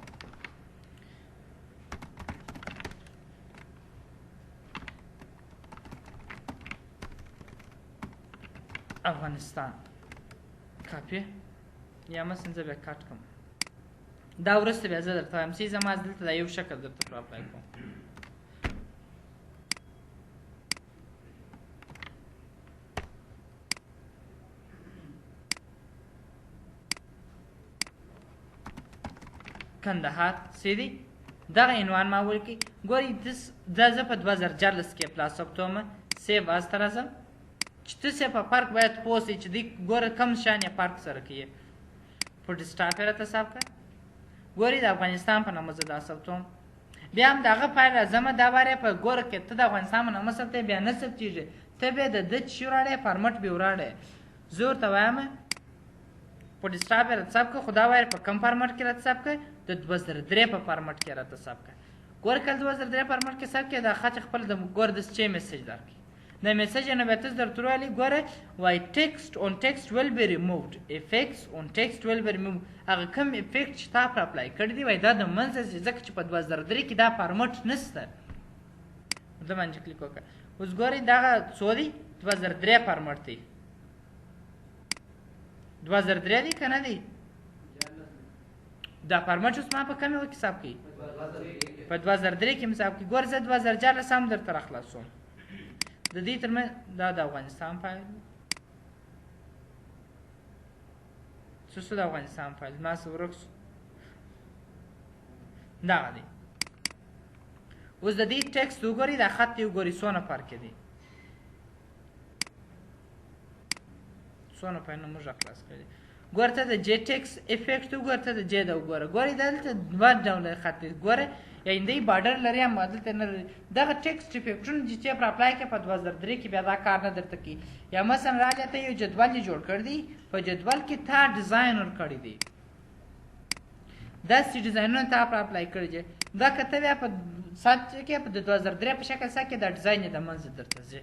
افغانستان کاپي یا مثلا زه بیا کټ کړم دا وروسته بیا زه درته وایم چې زما دلته دا یو شکل درته پر اپلای کوم کندهار څه دی دغه عنوان ما ولیکئ. ګورئ دا زه په 2014 کې اپلا ثبتومه سیو از ته راځم چې تاسې په فرق باید پوه سئ چې دوی ګوره کوم شان یې فرق سره کوي. په ډسټاپ یې راته ثبت کړه. ګورئ د افغانستان په نامه زه دا ثبتوم. بیا هم د هغه فایل راځمه دا باره په ګوره که ته د افغانستان په نامه ثبتوې بیا نه ثبتېږي ته بیا د ده چې وراړې فارمټ بیا وراړې. زه ورته وایم په ډسټاپ یې راته ثبت کړه خو دا وایي په کوم فارمټ کې راته ثبت کړه د 2003 په فارمټ کې راته ثبت کړه. ګوره کله 2003 فارمټ کې ثبت کړې دا خط خپل د ګوره داسې چې میسج درکړي د میسج نه بیا تاسو درته وایي ګوره وایي ټکسټ اون ټکسټ ویل بی ریمووډ افیکټس اون ټکسټ ویل بی ریمووډ هغه کوم افیکټ چې تا پر اپلای کړی دی وایي دا د منځه ځي ځکه چې په 2003 کې دا فارمټ نشته. زه باندې کلیک وکړه. اوس ګورئ دغه څو دی 2003 فارمټ دی 2003 دی که نه دی دا فارمټ اوس ما په کومې کې حساب کوي په 2003 کې حساب کوي. ګوره زه 2014 هم درته راخلاصوم. د دې ترمنځ دا د افغانستان فایل څه د افغانستان فایل ما څه ورک شو دغه دی. اوس د دې ټکسټ وګورئ دا خط یې وګورئ څونه فرق دی څونه فایلونه موږ راخلاص کړي. ګوره ته د جې ټکس افیکټ وګوره ته د جې د وګوره ګورئ دلته دوه ډوله خط دی ګوره یعنې دی بارډر لري هم دلته نه لري. دغه ټکسټ افیکټونه چې پر اپلای کړې په 2003 کې بیا دا کار نه درته کوي. یا مثلا راځه ته یو جدول یې جوړ کړی دی په جدول کې تا ډیزاین ورکړی دی داسې ډیزاینونه تا پر اپلای کړي دي دا که ته بیا په سات کې په 2003 په شکل ساتې دا ډیزاین یې د منځه درته ځي.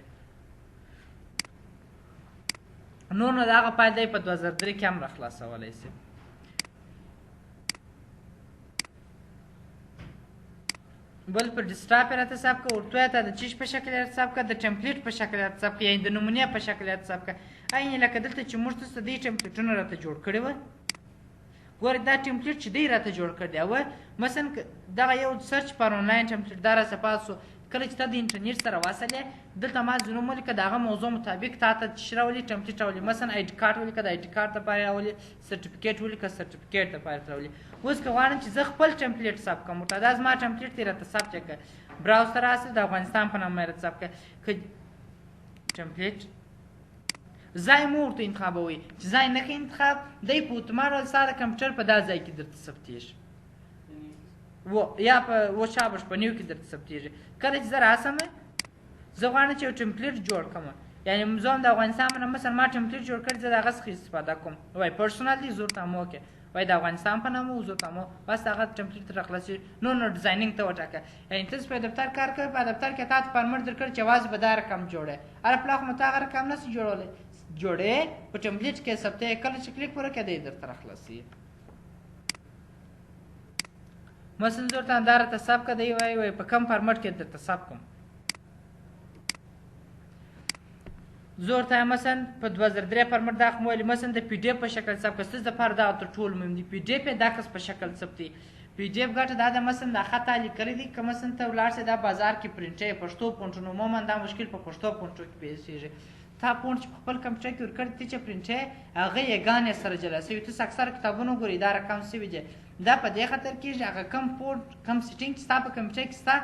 نور نو د هغه فایل دی په 2003 کې هم راخلاصولی شي. بل په ډسټاپ یې راته حساب کړه ورته ته د چیش په شکل یې حساب کړه د ټمپلیټ په شکل یې حساب کړه یعنې د نمونې په شکل یې حساب کړه. عین لکه دلته چې موږ تاسو ته دې ټمپلیټونه راته جوړ کړي وه ګورئ دا ټمپلیټ چې دی راته جوړ کړی دی مثلا دغه یو سرچ پر آنلاین ټمپلیټ دا راڅه پاس شو کله چې ته د انټرنیټ سره واصل یې دلته ما ځینوم ولیکه د هغه موضوع مطابق تا ته چې راولي ټمپلیټ راولي مثلا آی ډي کارت ولیکه د آی ډي کارت دپاره راولي سرټیفیکیټ ولیکه سرټیفیکیټ دپاره راولي. اوس که غواړم چې زه خپل ټمپلیټ ثبت کړم ورته دا زما ټمپلیټ دی راته ثبت یې کړه براوز ته راسه د افغانستان په نامه یې راته ثبت کړه که ټمپلیټ ځای مو ورته انتخابوئ چې ځای نه ښه انتخاب دی په اتومات ستا د کمپیوټر په دا ځای کې درته ثبتېږي یا په وشابش په نیو کې درته ثبتېږي. کله چې زه راسم زه غواړم چې یو ټمپلیټ جوړ کړم یعنې زه هم د افغانستان په نامه مثلا ما ټمپلیټ جوړ کړی زه د هغه څخه استفاده کوم وایي پرسونل دی زه ورته هم وکړې وایي د افغانستان په نامه زه ورته هم بس هغه ټمپلیټ ته راخلاصېږي. نو ډیزاینینګ ته وټاکه یعنې تاسو په دفتر کار کوئ په دفتر کې تا ته فارمټ درکړي چې یوازې به دا رقم جوړی هر پلا خو نو ته هغه رقم نسي جوړولی جوړې په ټمپلیټ کې ثبتې کله چې کلیک وکړې دی درته راخلاصېږي. مثلا زه ورته دا راته ثبت کړه دی وایي په کوم فارمټ کې درته ثبت کړم زه ورته مثلا په 2003 فارمټ دا خو مو ویلي مثلا د پی ډي اف په شکل ثبت کړه ستاسو دپاره دا تر ټولو مهم دي. پی ډي اف یې دا کس په شکل ثبتوي. پی ډي اف ګټه دا ده مثلا دا خط تا لیکلی دی که مثلا ته ولاړ سې دا بازار کې پرنټوي پښتو پونټونه عموما دا مشکل په پښتو پونټو کې پیښېږي. تا پونټ چې په خپل کمپیوټر کې ورکړی ته چې پرنټوي هغه یګانې سره جلا سوي تاسو اکثره کتابونه ګورئ دا رقم سوي دی دا په دې خاطر کېږي هغه کم پورټ کم سیټینګ چې ستا په کمپیوټر کې ستا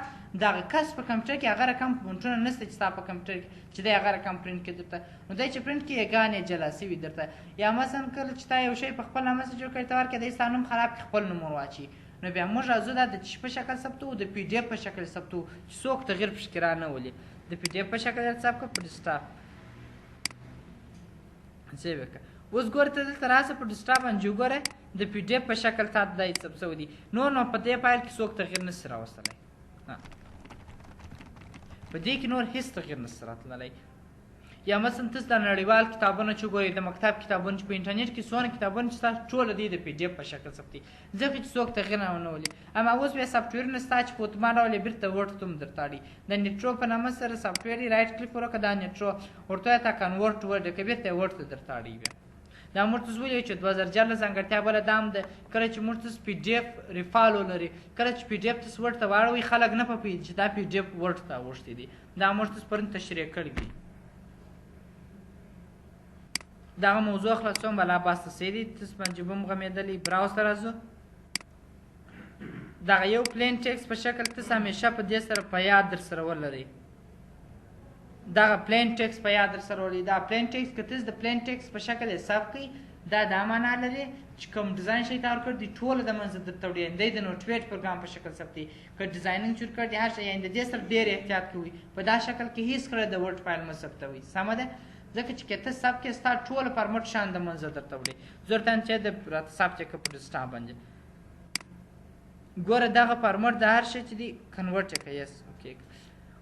دغه کس په کمپیوټر کې هغه رقم پونټونه نشته چې ستا په کمپیوټر کې چې دی هغه رقم پرنټ کړي درته نو دی چې پرنټ کړي یګانې جلا سوي درته. یا مثلا کله چې تا یو شی په خپل نامه جوړ کړی ته ورکړې دی ستا نوم خراب کړي خپل نوم ورواچوي نو بیا موږ راځو دا د چی په شکل ثبتوو د پی ډي اف په شکل ثبتوو چې څوک تغیر پکې رانه ولي. د پی ډي اف په شکل یې ثبت کړه په ډسټاپ سیو یې کړه. اوس ګوره ته دلته راسه په ډسټاپ باندې وګوره د پی ډي اف په شکل تا ته دا ثبت شوی دی. نو په دې فایل کې څوک تغیر نشي راوستلی په دې کې نور هېڅ تغیر نشي راتللی. یا مثلا تاسو د نړیوال کتابونه چې ګورئ د مکتب کتابونه چې په انټرنیټ کې څونه کتابونه چې تاسو ټول دي د پی ډي اف په شکل ثبتي ځکه چې څوک تغیر ونه ولي. اما اوس بیا سافټویرونه شته چې په اتومات ډول یې بېرته ورډ ته هم درته اړي د نیټرو په نامه سره سافټویر یې رایټ کلیک وکړه دا نیټرو ورته وایه تا کنورټ ورډ که بېرته یې ورډ ته درته اړي بیا دا موږ تاسو ویلي چې 2014 ځانګړتیا بله دا هم ده کله چې موږ تاسو پی ډي اف ریفالو لري کله چې پی ډي اف تاسو ورډ ته واړوئ خلک نه پوهېږي چې دا پی ډي اف ورډ ته اوښتي دي دا موږ تاسو پرون تشریح کړي دي. دغه موضوع خلاصوم بلا باسته سیدی تاسو باندې بم غمیدلی براوز ته راځو دغه یو پلین ټیکس په شکل تاسو همیشه په دې سره په یاد در سره ولرئ دغه پلین ټیکس په یاد در سره ولرئ دا پلین ټیکس که تاسو د پلین ټیکس په شکل حساب کړئ دا معنا لري چې کوم ډیزاین شي تیار کړ دي ټول د منځ درته وړي دی د نوټ پروګرام په شکل ثبتي که ډیزاینینګ شروع کړ دي هر شی یعنې د دې سره ډېر احتیاط کوئ په دا شکل کې هیڅ کله د ورډ فایل مه ثبتوئ سمه ده ځکه چې که ته ثبت کړې ستا ټول فارمټ شان د منځه درته وړي ضرورت نه چې د راته ثبت یې کړه په ډسکټاپ باندې ګوره دغه فارمټ د هر شی چې دی کنورټ یې کړه یس اوکې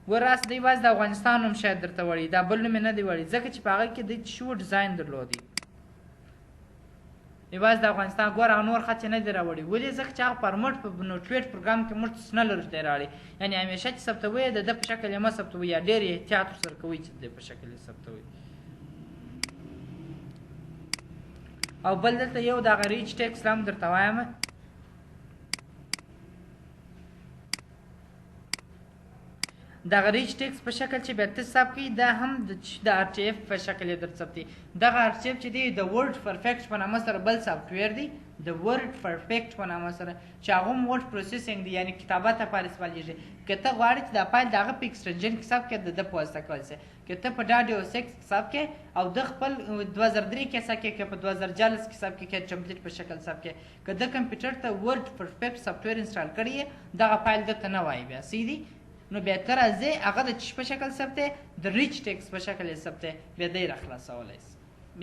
ګوره راست دی یوازې د افغانستان نوم شاید درته وړي دا بل نوم یې نه دی وړي ځکه چې په هغه کې دی شو ډیزاین درلودی یوازې د افغانستان ګوره هغه نور خط یې نه دی راوړي ولې ځکه چې هغه فارمټ په نوټ پروګرام کې موږ نه لرو چې دی راوړي یعنې همیشه چې ثبتوئ یې د ده په شکل یې مه ثبتوئ یا ډېر احتیاط ورسره کوئ چې د ده په شکل یې ثبتوئ او بل دلته یو دغه ریچ ټیکس هم درته وایم دغه ریچ ټیکس په شکل چې بیا ته ثبت کړي دا هم د RTF په شکل یې در ثبتي دغه RTF چې دی د ورډ پرفیکټ په نامه سره بل سافټویر دی د ورډ پرفیکټ په نامه سره چې هغه هم ورډ پروسیسینګ دی یعنې کتابت لپاره استعمالیږي که ته غواړې چې دا فایل د هغه په ایکسټنجن کې ثبت کړې د ده په واسطه کولی شې که ته په .6 ثبت کړې او د خپل 2003 کې ثبت کړې که په 2014 کې ثبت کړې که ټمپلیټ په شکل ثبت کړې که د کمپیوټر ته ورډ پرفیکټ سافټویر انسټال کړی یې دغه فایل درته نه وایي بیا صحیح دی نو بیا ته راځې هغه د چی په شکل ثبت د ریچ ټیکس په شکل یې ثبت بیا دی راخلاصولی شي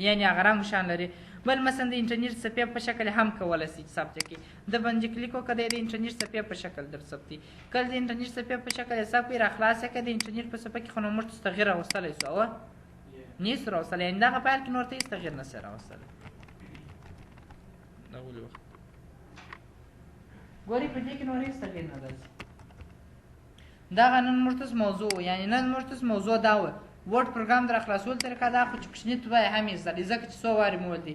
یعنې هغه رنګ شان لري بل مثلا د انټرنیټ صفحې په شکل هم کولی شي چې ثبت کړي د باندې کلیک وکړه د انټرنیټ صفحې په شکل در ثبتي کله د انټرنیټ صفحې په شکل حساب کړئ راخلاص یې کړه د انټرنیټ په صفحه کې خو نو موږ تغیر راوستلی شو اوه نیسو راوستلی یعنې دغه فایل کې نور ته هېڅ تغیر نشي راوستلی دا ولې وخت ګورې په دې کې نور هېڅ تغیر نه راځي دغه نن موږ موضوع یعنې نن موږ موضوع دا وه ورډ پروګرام در خلاصولو طریقه دا خو چې کوچني توی هم یې زده دی ځکه چې څو وارې مو ویل دي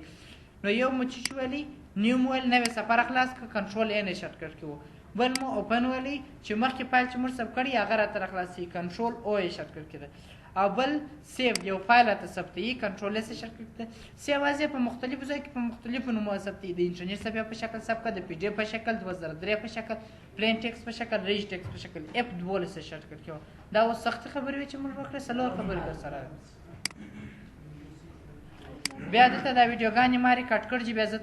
نو یو مو چې ویلي نیو مو ویل نوې صفحه راخلاص کړه کنټرول ان یې شارټکټ کې و بل مو اوپن ویلي چې مخکې فایل چې موږ ثبت کړي هغه راته راخلاصوي کنټرول او یې شارټکټ کې ده او بل سیو یو فایل راته ثبتوي کنټرول اس یې شارټکټ ده سیو یوازې په مختلفو ځایو کې په مختلفو نومو ثبتوي د انټرنیټ صفحې په شکل ثبت کړه د PDF په شکل 2003 په شکل پلین ټیکس په شکل ریچ ټیکس په شکل F12 یې شارټکټ کې و دا اوس سختې خبرې وې چې موږ وکړې څلور خبرې در سره بیا دلته دا ویډیوګانې ما ریکارډ کړ چې بیا زه